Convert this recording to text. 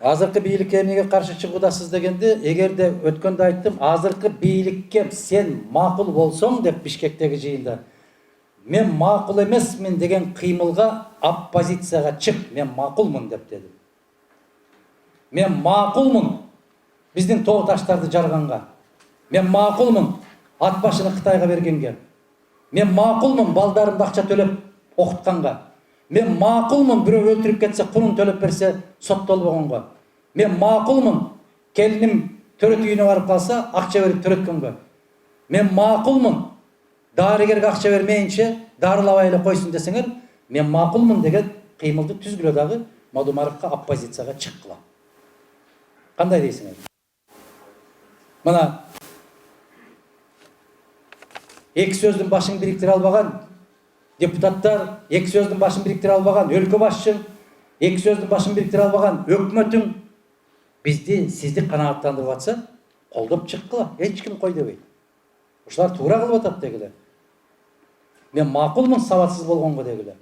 Азыркы бийликке эмнеге каршы чыгуудасыз дегенде, эгерде өткөндө айттым, азыркы бийликке сен макул болсоң деп Бишкектеги жыйында, мен макул эмесмин деген кыймылга оппозицияга чык, мен макулмун деп дедим. Мен макулмун биздин тоо таштарды жарганга. Мен макулмун ат башыны Кытайга бергенге. Мен макулмун балдарымды акча төлөп окутканга. Мен макулмун бирөө өлтүрүп кетсе кунун төлөп берсе соттолбогонго. Мен макулмун келиним төрөт үйүнө барып калса акча берип төрөткөнгө. Мен макулмун дарыгерге акча бермейинче дарылабай эле койсун десеңер, мен макулмун деген кыймылды түзгүлө дагы Мадумаровго оппозицияга чыккыла. Кандай дейсиңер? Мына эки сөздүн башын бириктире албаган депутаттар, эки сөздүн башын бириктире албаган өлкө башчы, эки сөздүн башын бириктире албаган өкмөтүң бизди, сизди канааттандырып атса, колдоп чыккыла, эч ким кой дебейт. Ушулар туура кылып атат дегиле. Мен макулмун сабатсыз болгонго дегиле.